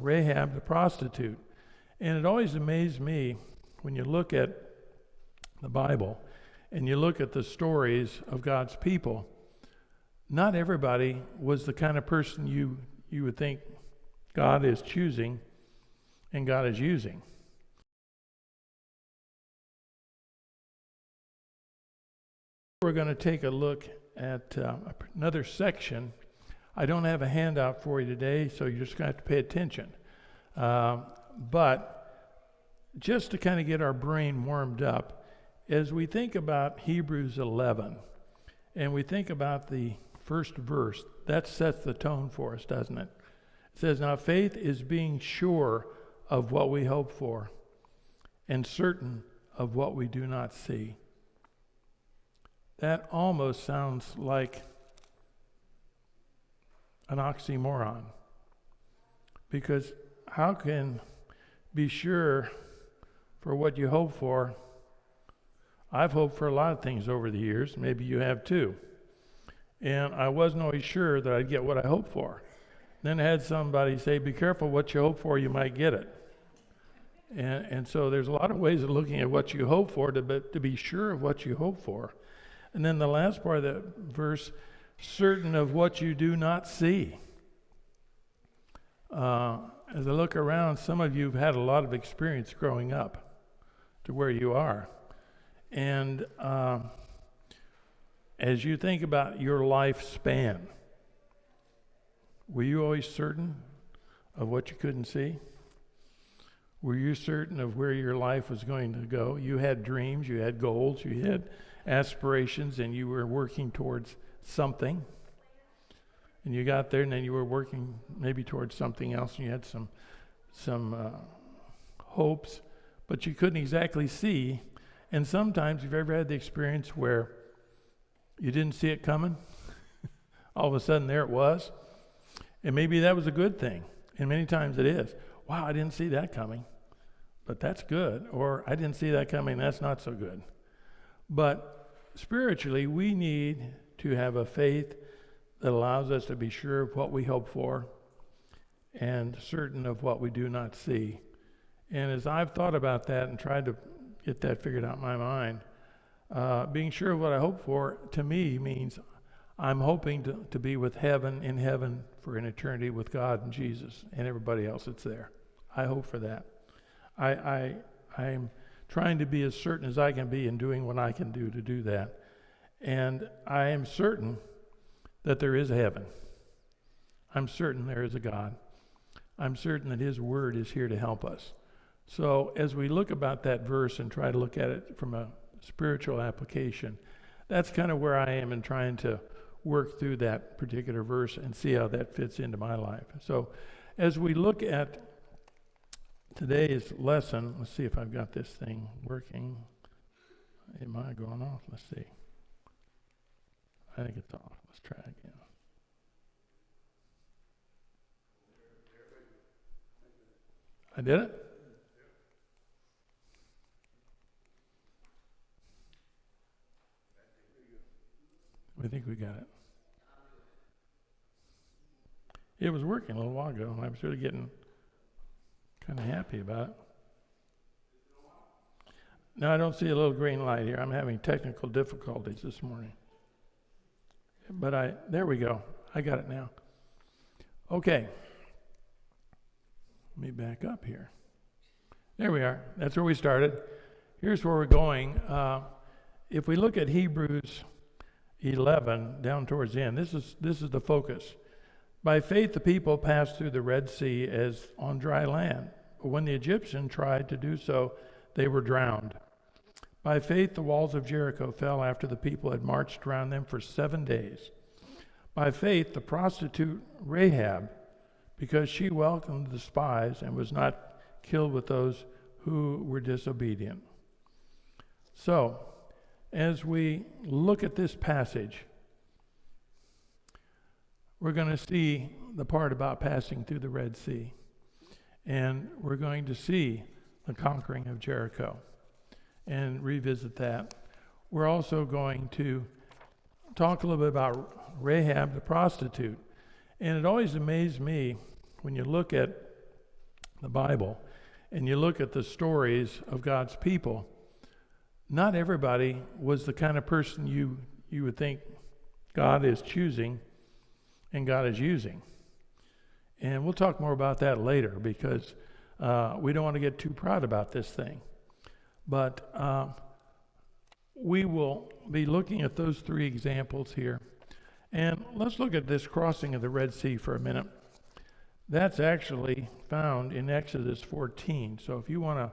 Rahab the prostitute. And it always amazed me when you look at the Bible and you look at the stories of God's people, not everybody was the kind of person you would think God is choosing and God is using. We're going to take a look at another section. I don't have a handout for you today, so you're just going to have to pay attention. But just to kind of get our brain warmed up, as we think about Hebrews 11, and we think about the first verse, that sets the tone for us, doesn't it? It says, now faith is being sure of what we hope for, and certain of what we do not see. That almost sounds like an oxymoron. Because how can be sure for what you hope for? I've hoped for a lot of things over the years. Maybe you have too. And I wasn't always sure that I'd get what I hoped for. Then I had somebody say, be careful what you hope for, you might get it. And so there's a lot of ways of looking at what you hope for to be sure of what you hope for. And then the last part of that verse, certain of what you do not see. As I look around, some of you have had a lot of experience growing up to where you are. And as you think about your lifespan, were you always certain of what you couldn't see? Were you certain of where your life was going to go? You had dreams, you had goals, you had aspirations, and you were working towards something. And you got there, and then you were working maybe towards something else, and you had some hopes, but you couldn't exactly see. And sometimes, you've ever had the experience where you didn't see it coming? All of a sudden, there it was. And maybe that was a good thing. And many times it is. Wow, I didn't see that coming. But that's good. Or I didn't see that coming. That's not so good. But spiritually, we need to have a faith that allows us to be sure of what we hope for and certain of what we do not see. And as I've thought about that and tried to get that figured out in my mind, being sure of what I hope for, to me, means I'm hoping to be in heaven for an eternity with God and Jesus and everybody else that's there. I hope for that. I'm trying to be as certain as I can be in doing what I can do to do that. And I am certain that there is a heaven. I'm certain there is a God. I'm certain that His Word is here to help us. So as we look about that verse and try to look at it from a spiritual application, that's kind of where I am in trying to work through that particular verse and see how that fits into my life. So as we look at today's lesson, let's see if I've got this thing working. Am I going off? Let's see. I think it's off. Let's try again. I did it? We think we got it. It was working a little while ago, and I was really getting kind of happy about it. Now I don't see a little green light here. I'm having technical difficulties this morning. But there we go. I got it now. Okay. Let me back up here. There we are. That's where we started. Here's where we're going. If we look at Hebrews 11 down towards the end, this is the focus. By faith the people passed through the Red Sea as on dry land. But when the Egyptians tried to do so, they were drowned. By faith the walls of Jericho fell after the people had marched around them for 7 days. By faith the prostitute Rahab, because she welcomed the spies and was not killed with those who were disobedient. So, as we look at this passage, we're going to see the part about passing through the Red Sea. And we're going to see the conquering of Jericho and revisit that. We're also going to talk a little bit about Rahab the prostitute. And it always amazed me when you look at the Bible, and you look at the stories of God's people, not everybody was the kind of person you would think God is choosing and God is using. And we'll talk more about that later, because we don't want to get too proud about this thing. But we will be looking at those three examples here. And let's look at this crossing of the Red Sea for a minute. That's actually found in Exodus 14. So if you want to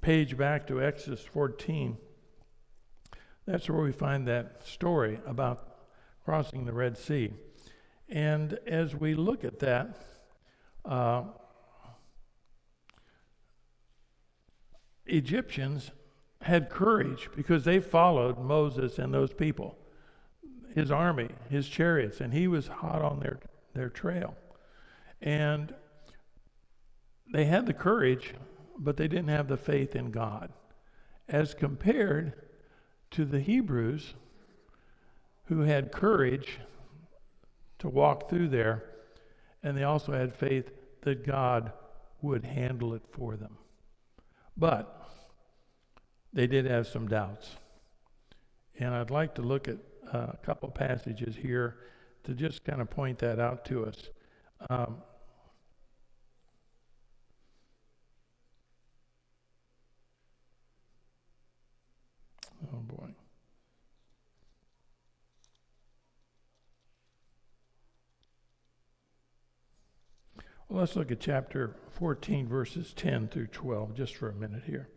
page back to Exodus 14, that's where we find that story about crossing the Red Sea. And as we look at that, Egyptians had courage because they followed Moses and those people, his army, his chariots, and he was hot on their trail. And they had the courage, but they didn't have the faith in God, as compared to the Hebrews, who had courage to walk through there, and they also had faith that God would handle it for them. But they did have some doubts. And I'd like to look at a couple passages here to just kind of point that out to us. Oh boy. Well, let's look at chapter 14, verses 10 through 12, just for a minute here.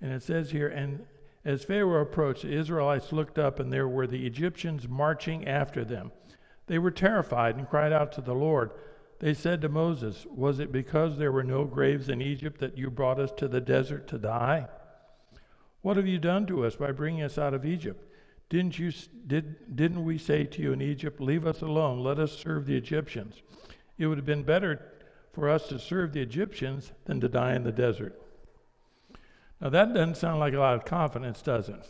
And it says here, and as Pharaoh approached, the Israelites looked up, and there were the Egyptians marching after them. They were terrified and cried out to the Lord. They said to Moses, "Was it because there were no graves in Egypt that you brought us to the desert to die? What have you done to us by bringing us out of Egypt? Didn't we say to you in Egypt, 'Leave us alone, let us serve the Egyptians'? It would have been better for us to serve the Egyptians than to die in the desert." Now that doesn't sound like a lot of confidence, does it?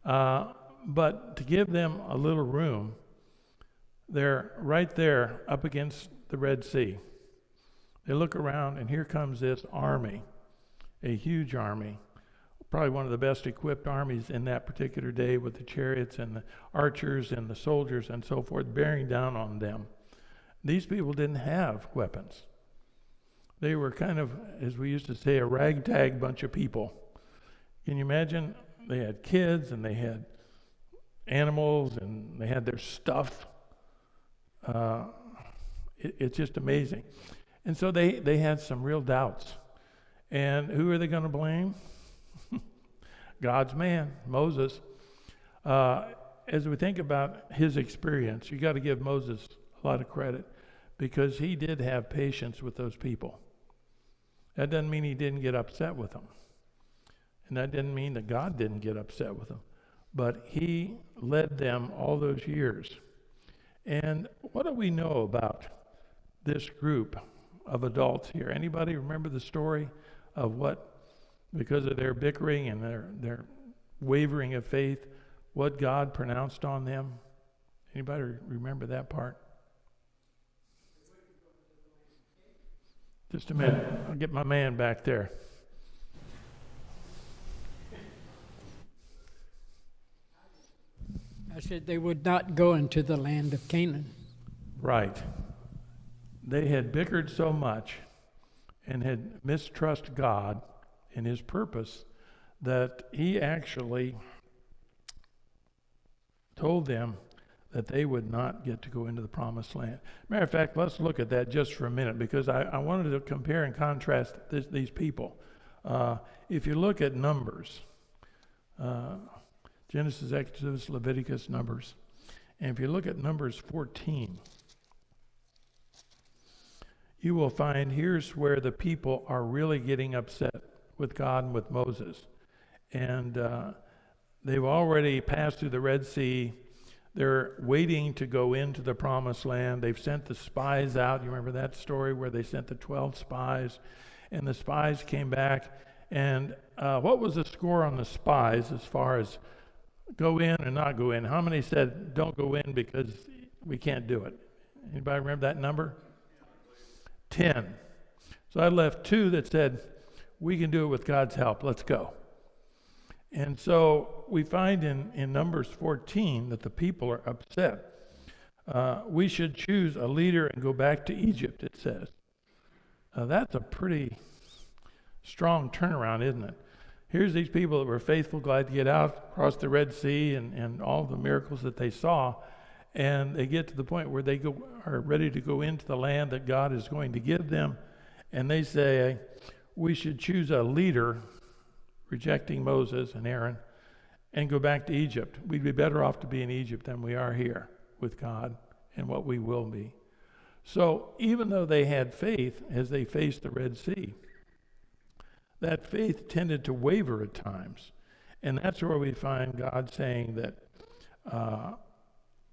But to give them a little room, they're right there up against the Red Sea. They look around, and here comes this army, a huge army, probably one of the best equipped armies in that particular day, with the chariots and the archers and the soldiers and so forth bearing down on them. These people didn't have weapons. They were kind of, as we used to say, a ragtag bunch of people. Can you imagine? They had kids, and they had animals, and they had their stuff. It's just amazing. And so they had some real doubts. And who are they going to blame? God's man, Moses. As we think about his experience, you got to give Moses a lot of credit, because he did have patience with those people. That doesn't mean he didn't get upset with them. And that didn't mean that God didn't get upset with them. But he led them all those years. And what do we know about this group of adults here? Anybody remember the story of what, because of their bickering and their wavering of faith, what God pronounced on them? Anybody remember that part? Just a minute. I'll get my man back there. I said they would not go into the land of Canaan. Right. They had bickered so much and had mistrusted God and his purpose that he actually told them that they would not get to go into the promised land. Matter of fact, let's look at that just for a minute, because I wanted to compare and contrast these people. If you look at Numbers, Genesis, Exodus, Leviticus, Numbers, and if you look at Numbers 14, you will find here's where the people are really getting upset with God and with Moses. And they've already passed through the Red Sea. They're waiting to go into the promised land. They've sent the spies out. You remember that story where they sent the 12 spies, and the spies came back. And what was the score on the spies as far as go in and not go in? How many said don't go in because we can't do it? Anybody remember that number? 10. So I left 2 that said, we can do it with God's help. Let's go. And so we find in Numbers 14 that the people are upset. We should choose a leader and go back to Egypt, it says. That's a pretty strong turnaround, isn't it? Here's these people that were faithful, glad to get out, across the Red Sea, and all the miracles that they saw. And they get to the point where they are ready to go into the land that God is going to give them. And they say, we should choose a leader, rejecting Moses and Aaron, and go back to Egypt. We'd be better off to be in Egypt than we are here with God and what we will be. So even though they had faith as they faced the Red Sea, that faith tended to waver at times. And that's where we find God saying that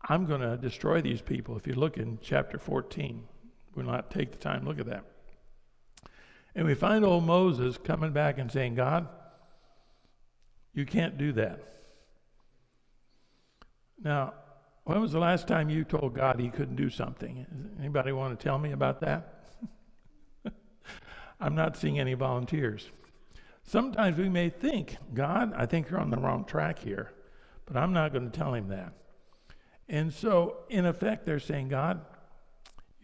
I'm going to destroy these people. If you look in chapter 14, we'll not take the time to look at that. And we find old Moses coming back and saying, God, you can't do that. Now, when was the last time you told God he couldn't do something? Anybody want to tell me about that? I'm not seeing any volunteers. Sometimes we may think, God, I think you're on the wrong track here, but I'm not going to tell him that. And so, in effect, they're saying, God,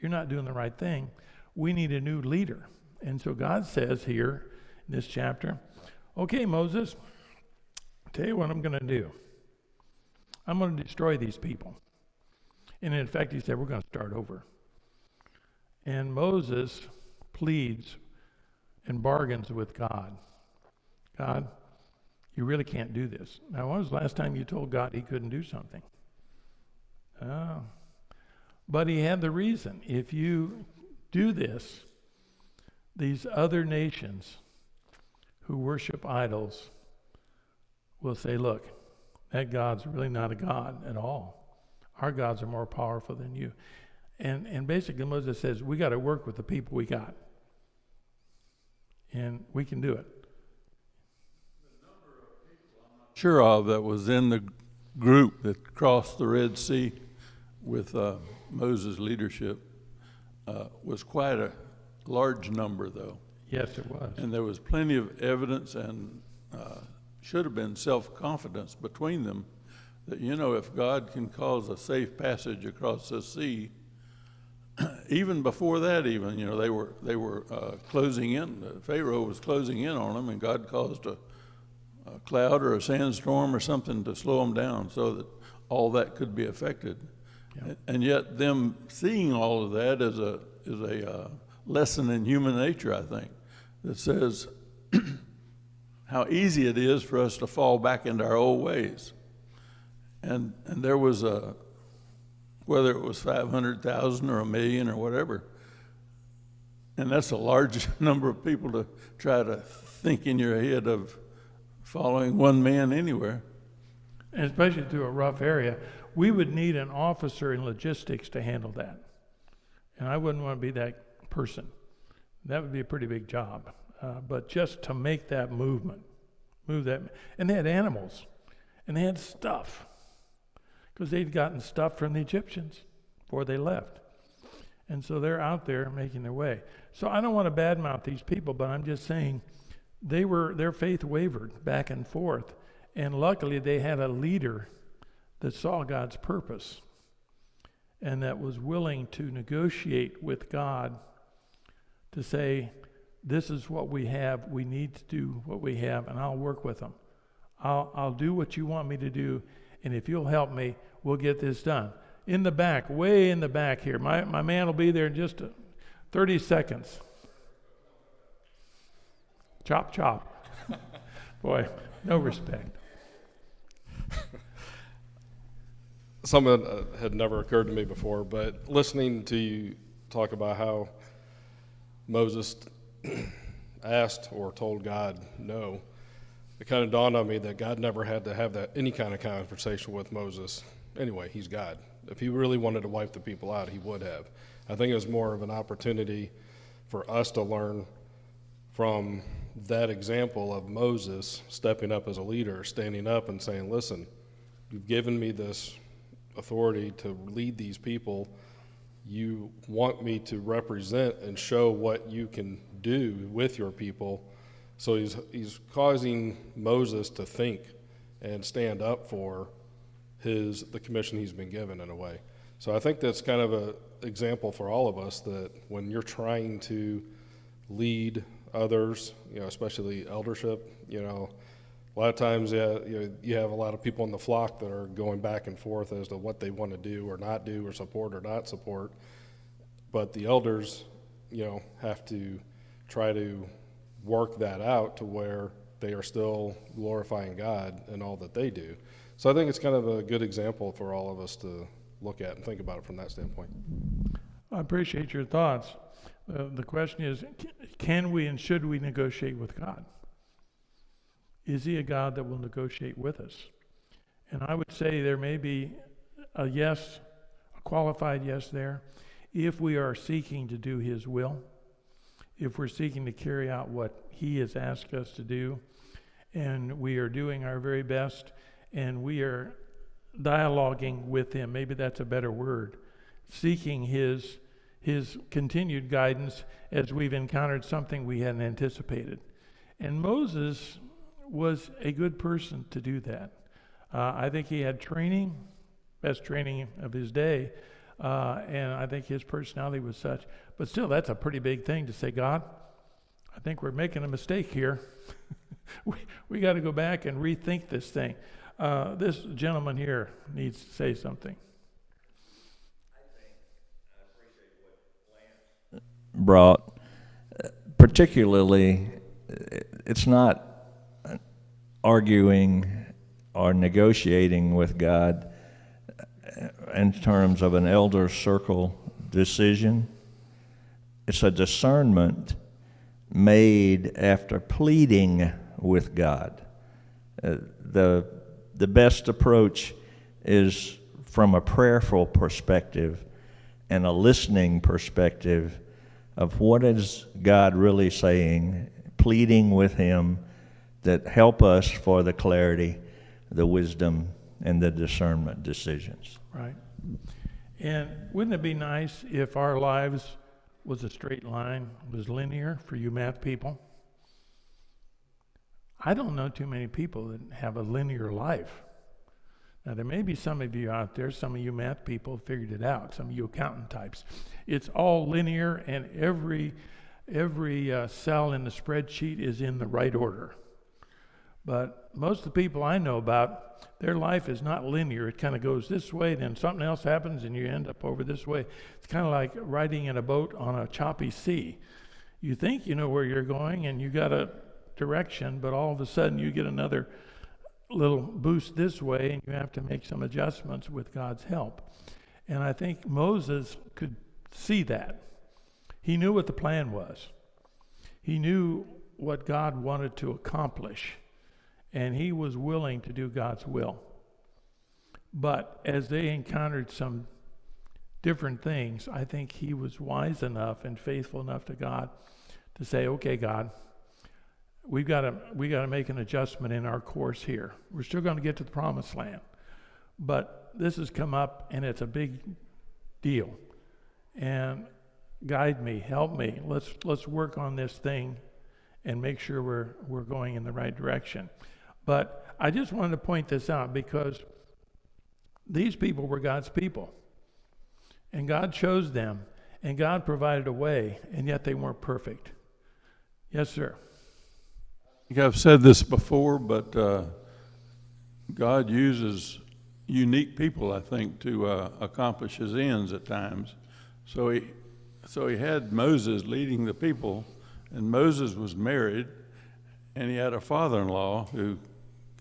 you're not doing the right thing. We need a new leader. And so God says here in this chapter, okay, Moses, I'll tell you what I'm going to do. I'm going to destroy these people. And in fact, he said, we're going to start over. And Moses pleads and bargains with God. God, you really can't do this. Now, when was the last time you told God he couldn't do something? Oh. But he had the reason. If you do this, these other nations who worship idols will say, look, that God's really not a God at all. Our gods are more powerful than you. And basically Moses says, we got to work with the people we got. And we can do it. The number of people I'm not sure of that was in the group that crossed the Red Sea with Moses' leadership was quite a large number, though. Yes, it was. And there was plenty of evidence and should have been self-confidence between them that, you know, if God can cause a safe passage across the sea, even before that, even, you know, they were closing in. Pharaoh was closing in on them, and God caused a cloud or a sandstorm or something to slow them down so that all that could be affected. Yep. And yet them seeing all of that is a lesson in human nature, I think, that says how easy it is for us to fall back into our old ways. And there was whether it was 500,000 or 1 million or whatever, and that's a large number of people to try to think in your head of following one man anywhere. And especially through a rough area, we would need an officer in logistics to handle that. And I wouldn't want to be that person. That would be a pretty big job. But just to make that movement, move that. And they had animals, and they had stuff, because they'd gotten stuff from the Egyptians before they left. And so they're out there making their way. So I don't want to badmouth these people, but I'm just saying their faith wavered back and forth. And luckily they had a leader that saw God's purpose and that was willing to negotiate with God to say, this is what we have, we need to do what we have, and I'll work with them. I'll do what you want me to do, and if you'll help me, we'll get this done. In the back, way in the back here, my man will be there in just 30 seconds. Chop, chop. Boy, no respect. Something that had never occurred to me before, but listening to you talk about how Moses asked or told God no, it kind of dawned on me that God never had to have any kind of conversation with Moses. Anyway, he's God. If he really wanted to wipe the people out, he would have. I think it was more of an opportunity for us to learn from that example of Moses stepping up as a leader, standing up and saying, listen, you've given me this authority to lead these people. you want me to represent and show what you can do with your people. So he's causing Moses to think and stand up for the commission he's been given in a way. So I think that's kind of an example for all of us, that when you're trying to lead others, especially eldership, a lot of times you have a lot of people in the flock that are going back and forth as to what they want to do or not do, or support or not support. But the elders, have to try to work that out to where they are still glorifying God in all that they do. So I think it's kind of a good example for all of us to look at and think about it from that standpoint. I appreciate your thoughts. The question is, can we and should we negotiate with God? Is he a God that will negotiate with us? And I would say there may be a yes, a qualified yes there, if we are seeking to do his will, if we're seeking to carry out what he has asked us to do, and we are doing our very best, and we are dialoguing with him, maybe that's a better word, seeking his continued guidance as we've encountered something we hadn't anticipated. And Moses was a good person to do that. I think he had training, best training of his day, and I think his personality was such. But still, that's a pretty big thing to say, God, I think we're making a mistake here. we got to go back and rethink this thing. This gentleman here needs to say something. I appreciate what Lance brought. Particularly, it's not arguing or negotiating with God in terms of an elder circle decision. It's a discernment made after pleading with God. The best approach is from a prayerful perspective and a listening perspective of what is God really saying, pleading with him that help us for the clarity, the wisdom, and the discernment decisions. Right. And wouldn't it be nice if our lives was a straight line, was linear for you math people? I don't know too many people that have a linear life. Now, there may be some of you out there, some of you math people figured it out, some of you accountant types. It's all linear, and every cell in the spreadsheet is in the right order. But most of the people I know about, their life is not linear. It kind of goes this way, then something else happens, and you end up over this way. It's kind of like riding in a boat on a choppy sea. You think you know where you're going, and you got a direction, but all of a sudden you get another little boost this way, and you have to make some adjustments with God's help. And I think Moses could see that. He knew what the plan was. He knew what God wanted to accomplish, and he was willing to do God's will. But as they encountered some different things, I think he was wise enough and faithful enough to God to say, okay, God, we got to make an adjustment in our course here. We're still going to get to the promised land, but this has come up and it's a big deal. And guide me, help me. Let's work on this thing and make sure we're going in the right direction. But I just wanted to point this out because these people were God's people, and God chose them, and God provided a way, and yet they weren't perfect. Yes, sir. I think I've said this before, but God uses unique people, I think, to accomplish his ends at times. So he had Moses leading the people, and Moses was married, and he had a father-in-law who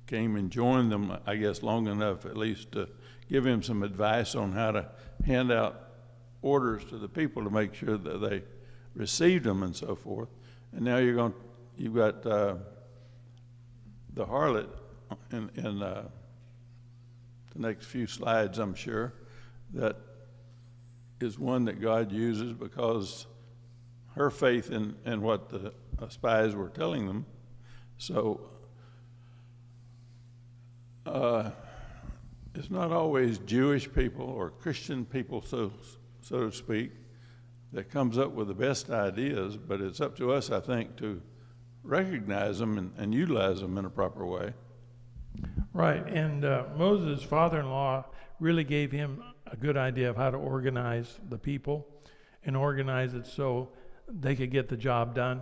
came and joined them, I guess, long enough at least to give him some advice on how to hand out orders to the people to make sure that they received them and so forth. And now you've got the harlot in the next few slides, I'm sure, that is one that God uses because her faith in what the spies were telling them. So it's not always Jewish people or Christian people so to speak, that comes up with the best ideas, but it's up to us, I think, to recognize them and utilize them in a proper way. Right, and Moses' father-in-law really gave him a good idea of how to organize the people and organize it so they could get the job done.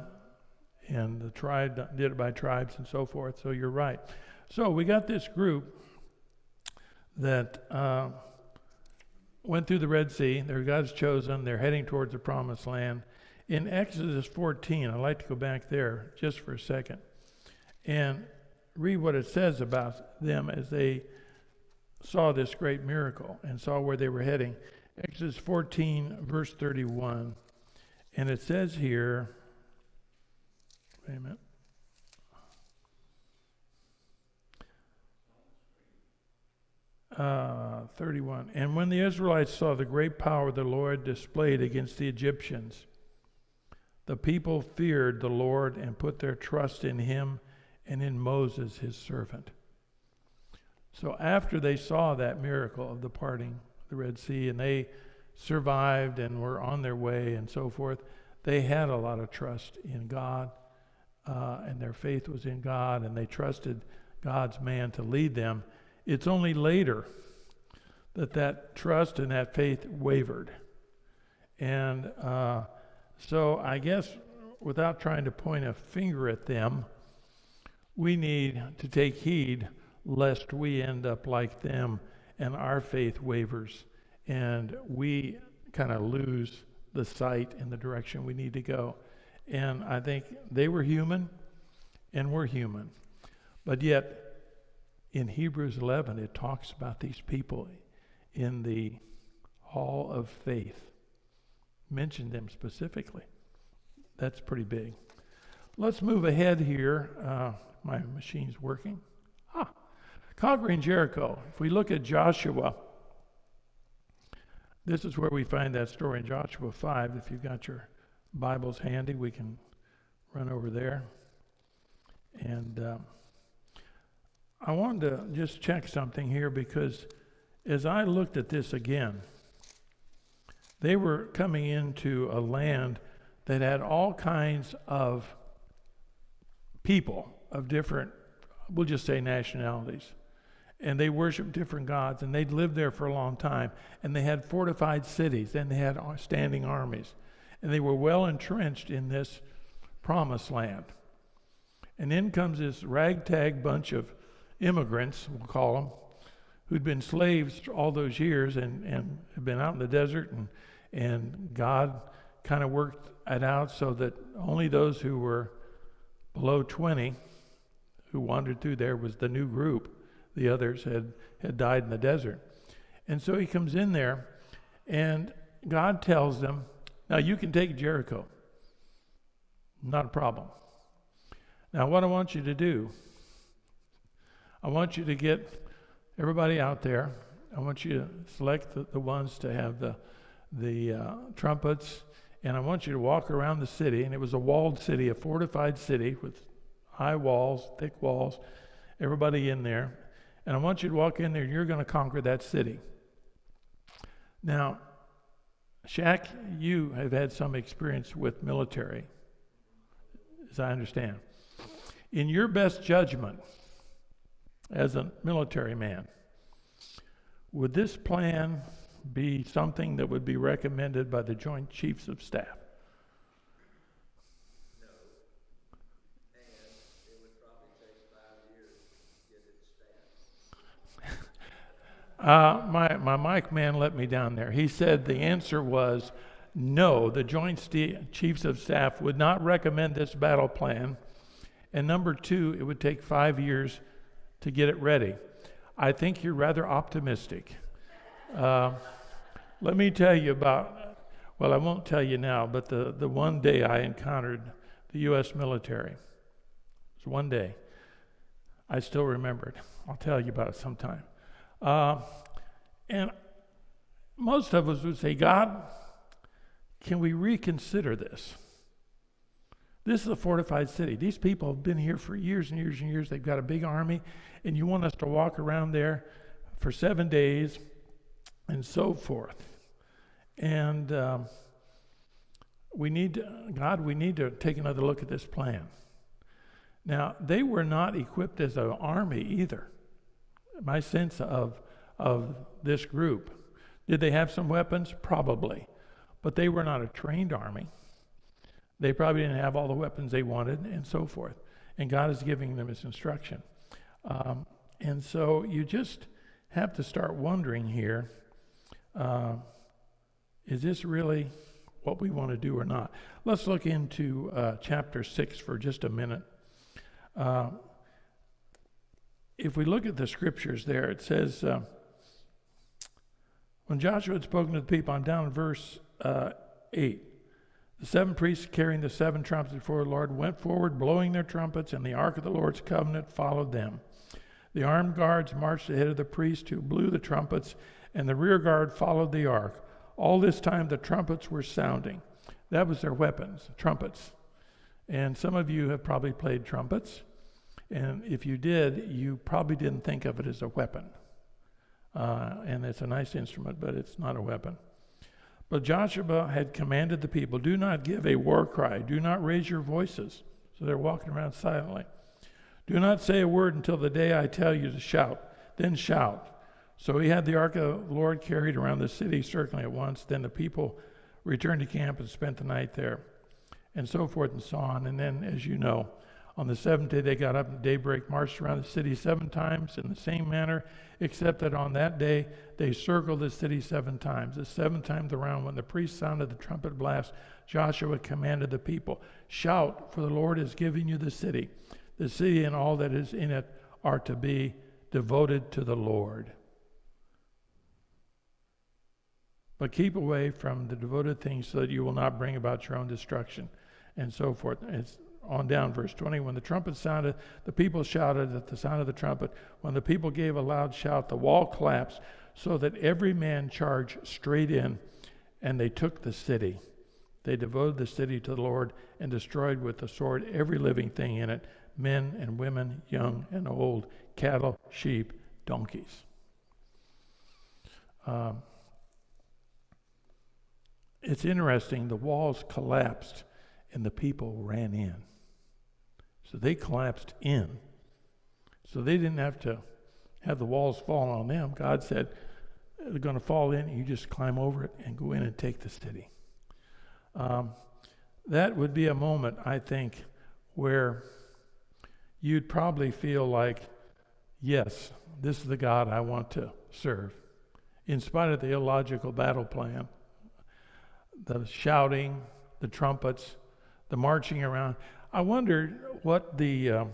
And the tribe did it by tribes and so forth, so you're right. So we got this group that went through the Red Sea. They're God's chosen. They're heading towards the Promised Land. In Exodus 14, I'd like to go back there just for a second and read what it says about them as they saw this great miracle and saw where they were heading. Exodus 14, verse 31. And it says here, wait a minute. 31. And when the Israelites saw the great power the Lord displayed against the Egyptians, the people feared the Lord and put their trust in him and in Moses, his servant. So after they saw that miracle of the parting the Red Sea and they survived and were on their way and so forth, they had a lot of trust in God, and their faith was in God, and they trusted God's man to lead them. It's only later that trust and that faith wavered. And so I guess without trying to point a finger at them, we need to take heed lest we end up like them and our faith wavers and we kind of lose the sight in the direction we need to go. And I think they were human and we're human. But yet, in Hebrews 11, it talks about these people in the hall of faith. Mentioned them specifically. That's pretty big. Let's move ahead here. My machine's working. Conquering Jericho. If we look at Joshua, this is where we find that story in Joshua 5. If you've got your Bibles handy, we can run over there. And I wanted to just check something here because as I looked at this again, they were coming into a land that had all kinds of people of different, we'll just say nationalities. And they worshiped different gods, and they'd lived there for a long time. And they had fortified cities, and they had standing armies. And they were well entrenched in this promised land. And in comes this ragtag bunch of immigrants, we'll call them, who'd been slaves all those years and had been out in the desert, and God kind of worked it out so that only those who were below 20 who wandered through there was the new group. The others had died in the desert. And so he comes in there, and God tells them, now you can take Jericho. Not a problem. Now what I want you to do, I want you to get everybody out there. I want you to select the ones to have the trumpets, and I want you to walk around the city. And it was a walled city, a fortified city with high walls, thick walls, everybody in there. And I want you to walk in there, and you're going to conquer that city. Now, Shaq, you have had some experience with military, as I understand. In your best judgment, as a military man, would this plan be something that would be recommended by the Joint Chiefs of Staff? No. And it would probably take 5 years to get it staffed. My mic man let me down there. He said the answer was no, the Joint Chiefs of Staff would not recommend this battle plan. And number two, it would take 5 years to get it ready. I think you're rather optimistic. Let me tell you about, well, I won't tell you now, but the one day I encountered the U.S. military. It was one day. I still remember it. I'll tell you about it sometime. And most of us would say, God, can we reconsider this? This is a fortified city. These people have been here for years and years and years. They've got a big army, and you want us to walk around there for 7 days and so forth. And we need to take another look at this plan. Now, they were not equipped as an army either. My sense of this group, did they have some weapons? Probably. But they were not a trained army. They probably didn't have all the weapons they wanted and so forth. And God is giving them his instruction. And so you just have to start wondering here, is this really what we want to do or not? Let's look into chapter 6 for just a minute. If we look at the scriptures there, it says, when Joshua had spoken to the people, I'm down in verse 8. The 7 priests carrying the 7 trumpets before the Lord went forward, blowing their trumpets, and the ark of the Lord's covenant followed them. The armed guards marched ahead of the priests who blew the trumpets, and the rear guard followed the ark. All this time the trumpets were sounding. That was their weapons, trumpets. And some of you have probably played trumpets. And if you did, you probably didn't think of it as a weapon. And it's a nice instrument, but it's not a weapon. But Joshua had commanded the people, do not give a war cry, do not raise your voices. So they're walking around silently. Do not say a word until the day I tell you to shout, then shout. So he had the ark of the Lord carried around the city, circling at once. Then the people returned to camp and spent the night there, and so forth and so on. And then, as you know, on the 7th day they got up at daybreak, marched around the city 7 times in the same manner, except that on that day they circled the city 7 times. The 7th time around, when the priest sounded the trumpet blast, Joshua commanded the people, shout, for the Lord is giving you the city. The city and all that is in it are to be devoted to the Lord. But keep away from the devoted things so that you will not bring about your own destruction, and so forth. It's on down, verse 20. When the trumpet sounded, the people shouted at the sound of the trumpet. When the people gave a loud shout, the wall collapsed, so that every man charged straight in, and they took the city. They devoted the city to the Lord and destroyed with the sword every living thing in it, men and women, young and old, cattle, sheep, donkeys. It's interesting, the walls collapsed and the people ran in. So they collapsed in. So they didn't have to have the walls fall on them. God said, they're going to fall in, you just climb over it and go in and take the city. That would be a moment, I think, where you'd probably feel like, yes, this is the God I want to serve. In spite of the illogical battle plan, the shouting, the trumpets, the marching around. I wondered what the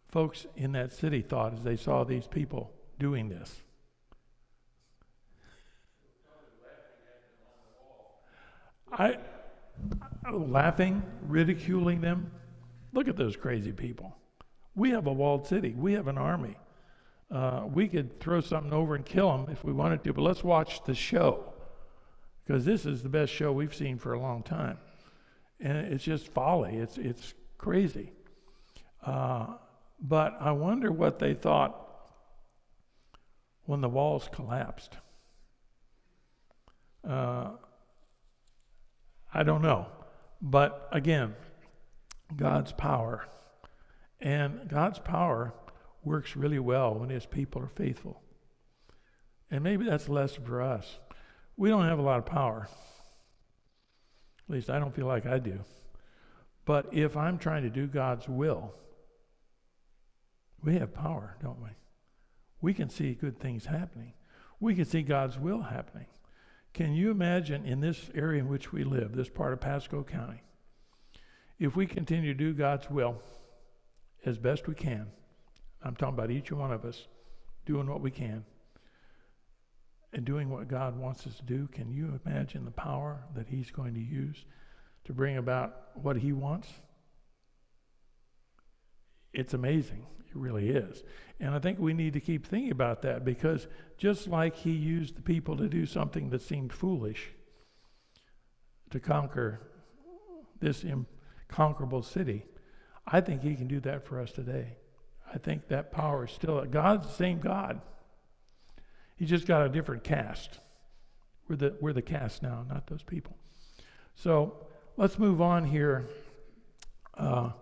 folks in that city thought as they saw these people doing this. Laughing, ridiculing them. Look at those crazy people. We have a walled city. We have an army. We could throw something over and kill them if we wanted to, but let's watch the show, because this is the best show we've seen for a long time. And it's just folly. It's crazy. But I wonder what they thought when the walls collapsed. I don't know. But again, God's power. And God's power works really well when his people are faithful. And maybe that's a lesson for us. We don't have a lot of power. At least I don't feel like I do. But if I'm trying to do God's will, we have power, don't we? We can see good things happening. We can see God's will happening. Can you imagine in this area in which we live, this part of Pasco County, if we continue to do God's will as best we can, I'm talking about each one of us doing what we can and doing what God wants us to do, can you imagine the power that he's going to use to bring about what he wants? It's amazing. It really is. And I think we need to keep thinking about that, because just like he used the people to do something that seemed foolish to conquer this inconquerable city, I think he can do that for us today. I think that power is still, God's the same God. He just got a different cast. We're the cast now, not those people. So let's move on here, and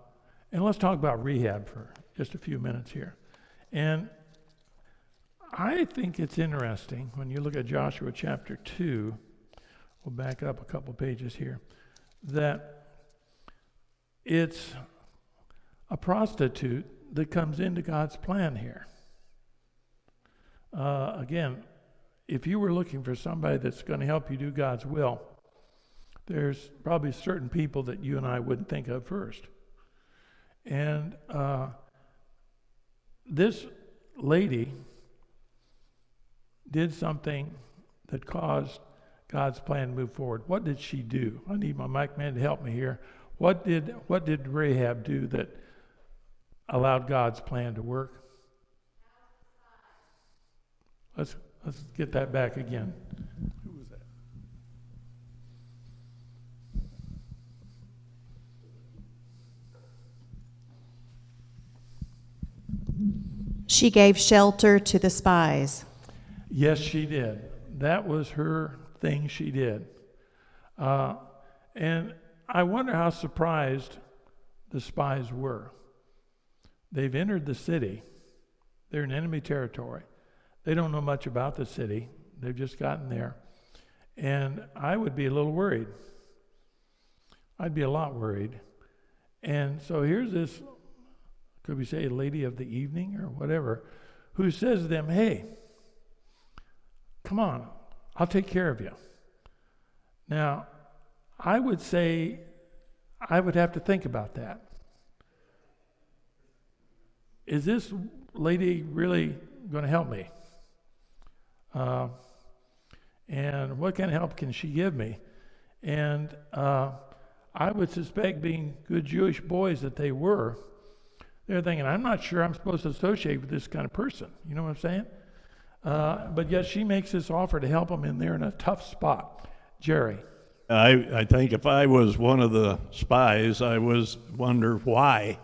let's talk about rehab for just a few minutes here. And I think it's interesting when you look at Joshua chapter 2, we'll back up a couple pages here, that it's a prostitute that comes into God's plan here. Again, if you were looking for somebody that's going to help you do God's will, there's probably certain people that you and I wouldn't think of first. And this lady did something that caused God's plan to move forward. What did she do? I need my mic man to help me here. What did Rahab do that allowed God's plan to work? Let's get that back again. Who was that? She gave shelter to the spies. Yes, she did. That was her thing she did. And I wonder how surprised the spies were. They've entered the city. They're in enemy territory. They don't know much about the city. They've just gotten there. And I would be a little worried. I'd be a lot worried. And so here's this, could we say, lady of the evening or whatever, who says to them, hey, come on, I'll take care of you. Now, I would say I would have to think about that. Is this lady really going to help me? And what kind of help can she give me? And I would suspect, being good Jewish boys that they were, they're thinking, I'm not sure I'm supposed to associate with this kind of person. You know what I'm saying? But yet she makes this offer to help them, and they're in a tough spot. Jerry. I think if I was one of the spies, I was wonder why.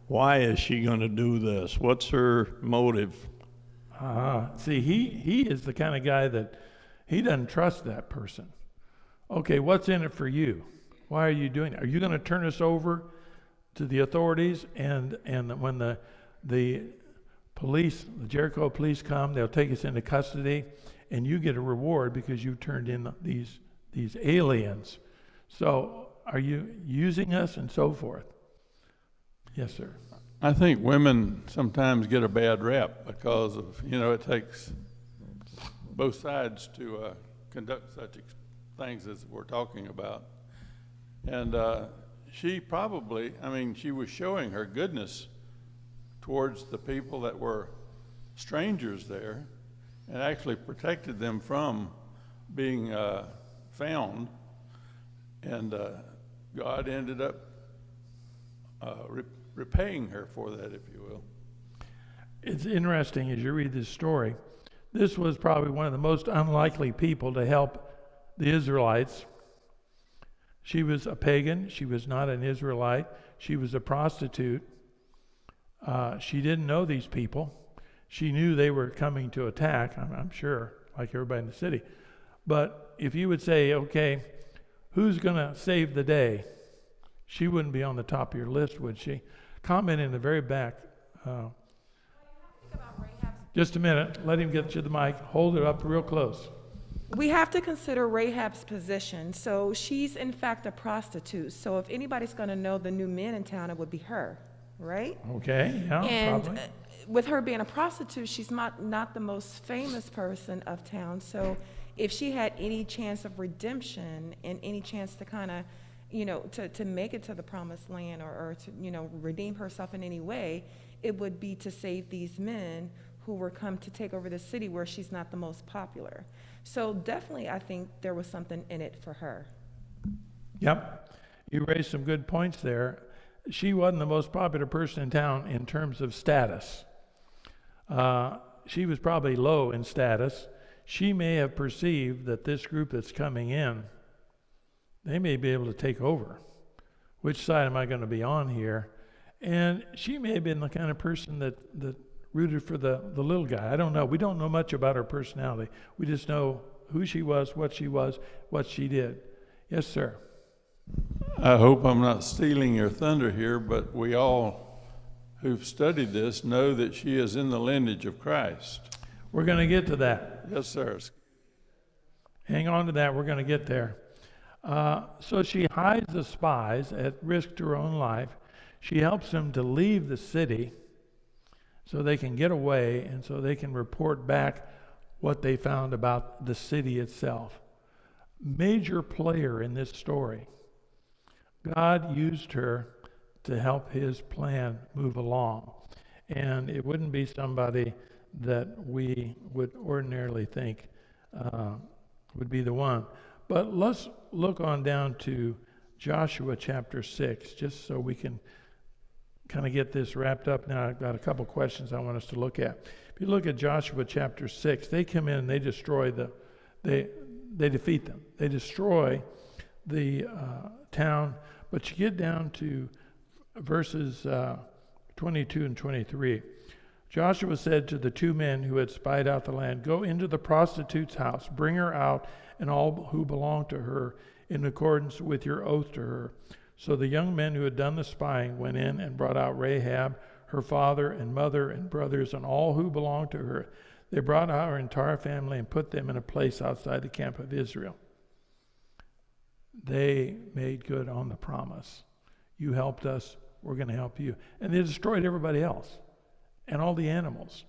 Why is she going to do this? What's her motive? See, he is the kind of guy that he doesn't trust that person. Okay, what's in it for you? Why are you doing it? Are you going to turn us over to the authorities? And when the police, the Jericho police come, they'll take us into custody, and you get a reward because you turned in these aliens. So are you using us and so forth? Yes, sir. I think women sometimes get a bad rap because of, it takes both sides to conduct such things as we're talking about. And she probably, she was showing her goodness towards the people that were strangers there and actually protected them from being found. And God ended up repaying her for that, if you will. It's interesting as you read this story. This was probably one of the most unlikely people to help the Israelites. She was a pagan. She was not an Israelite. She was a prostitute. She didn't know these people. She knew they were coming to attack, I'm sure, like everybody in the city. But if you would say, okay, who's going to save the day? She wouldn't be on the top of your list, would she? Comment in the very back. Just a minute. Let him get you the mic. Hold it up real close. We have to consider Rahab's position. So she's in fact a prostitute. So if anybody's going to know the new men in town, it would be her, right? Okay, yeah, And probably. with her being a prostitute, she's not the most famous person of town. So if she had any chance of redemption and any chance to kind of, to make it to the promised land or to, redeem herself in any way, it would be to save these men who were come to take over the city where she's not the most popular. So definitely, I think there was something in it for her. Yep. You raised some good points there. She wasn't the most popular person in town in terms of status. She was probably low in status. She may have perceived that this group that's coming in, they may be able to take over. Which side am I going to be on here? And she may have been the kind of person that rooted for the little guy. I don't know. We don't know much about her personality. We just know who she was, what she did. Yes, sir. I hope I'm not stealing your thunder here, but we all who've studied this know that she is in the lineage of Christ. We're going to get to that. Yes, sir. Hang on to that. We're going to get there. So she hides the spies at risk to her own life. She helps them to leave the city so they can get away and so they can report back what they found about the city itself. Major player in this story. God used her to help his plan move along. And it wouldn't be somebody that we would ordinarily think would be the one. But let's look on down to Joshua chapter 6, just so we can kind of get this wrapped up. Now I've got a couple questions I want us to look at. If you look at Joshua chapter 6, they come in and they destroy they defeat them. They destroy the town. But you get down to verses 22 and 23. Joshua said to the two men who had spied out the land, "Go into the prostitute's house, bring her out and all who belong to her in accordance with your oath to her." So the young men who had done the spying went in and brought out Rahab, her father and mother and brothers, and all who belonged to her. They brought out her entire family and put them in a place outside the camp of Israel. They made good on the promise. You helped us, we're going to help you. And they destroyed everybody else and all the animals.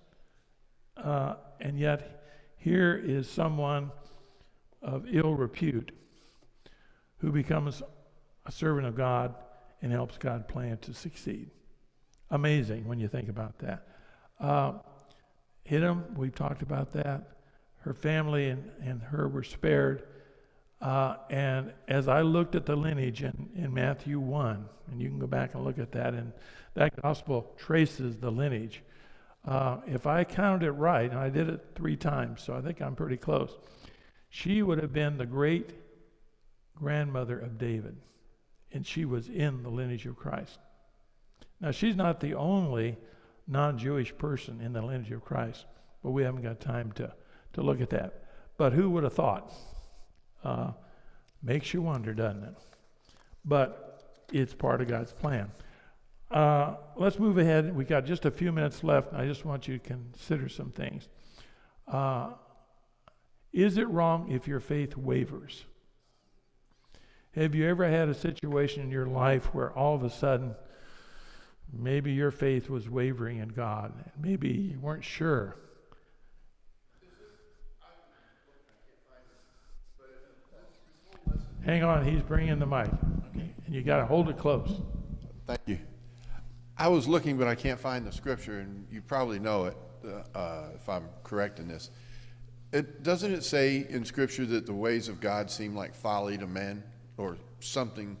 And yet, here is someone of ill repute who becomes a servant of God and helps God plan to succeed. Amazing when you think about that. Hidden, we've talked about that. Her family and her were spared. And as I looked at the lineage in Matthew 1, and you can go back and look at that, and that gospel traces the lineage. If I counted it right, and I did it 3 times, so I think I'm pretty close, she would have been the great grandmother of David, and she was in the lineage of Christ. Now, she's not the only non-Jewish person in the lineage of Christ, but we haven't got time to look at that. But who would have thought? Makes you wonder, doesn't it? But it's part of God's plan. Let's move ahead. We got just a few minutes left, and I just want you to consider some things. Is it wrong if your faith wavers? Have you ever had a situation in your life where all of a sudden maybe your faith was wavering in God? Maybe you weren't sure. Hang on, he's bringing the mic. Okay. And you got to hold it close. Thank you. I was looking, but I can't find the scripture, and you probably know it if I'm correct in this. Doesn't it say in scripture that the ways of God seem like folly to men, or something?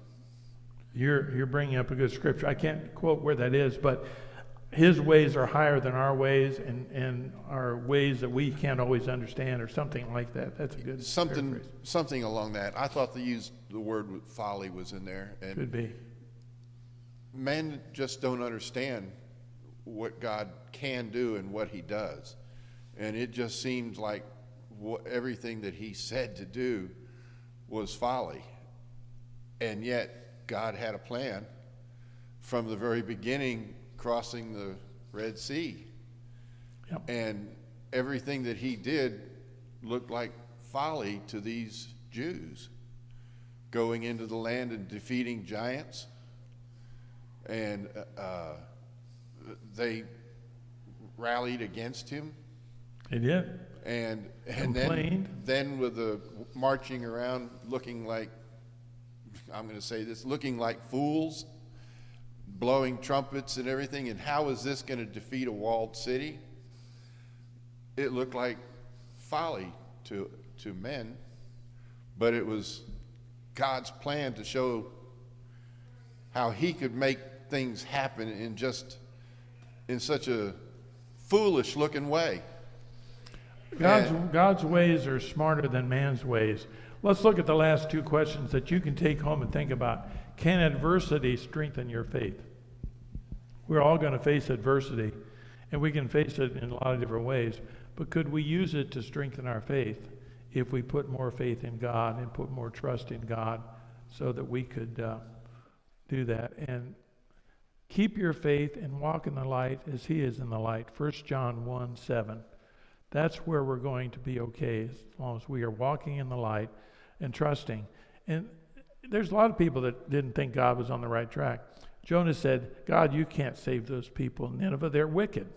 You're bringing up a good scripture. I can't quote where that is, but his ways are higher than our ways, and are ways that we can't always understand, or something like that. That's a good something along that. I thought the word folly was in there. And could be. Men just don't understand what God can do and what he does. And it just seems like everything that he said to do was folly. And yet God had a plan from the very beginning, crossing the Red Sea. Yep. And everything that he did looked like folly to these Jews, going into the land and defeating giants. And they rallied against him. They did. And complained. then with the marching around looking like, I'm going to say this, looking like fools, blowing trumpets and everything. And how is this going to defeat a walled city? It looked like folly to men, but it was God's plan to show how he could make things happen in such a foolish looking way. God's ways are smarter than man's ways. Let's look at the last 2 questions that you can take home and think about. Can adversity strengthen your faith? We're all going to face adversity, and we can face it in a lot of different ways, but could we use it to strengthen our faith? if we put more faith in God and put more trust in God so that we could do that. And keep your faith and walk in the light as he is in the light. 1 John 1:7. That's where we're going to be okay, as long as we are walking in the light and trusting. And there's a lot of people that didn't think God was on the right track. Jonah said, God, you can't save those people in Nineveh. They're wicked.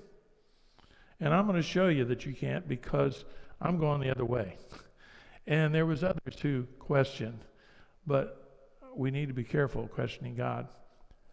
And I'm going to show you that you can't, because I'm going the other way. And there was others who questioned. But we need to be careful questioning God.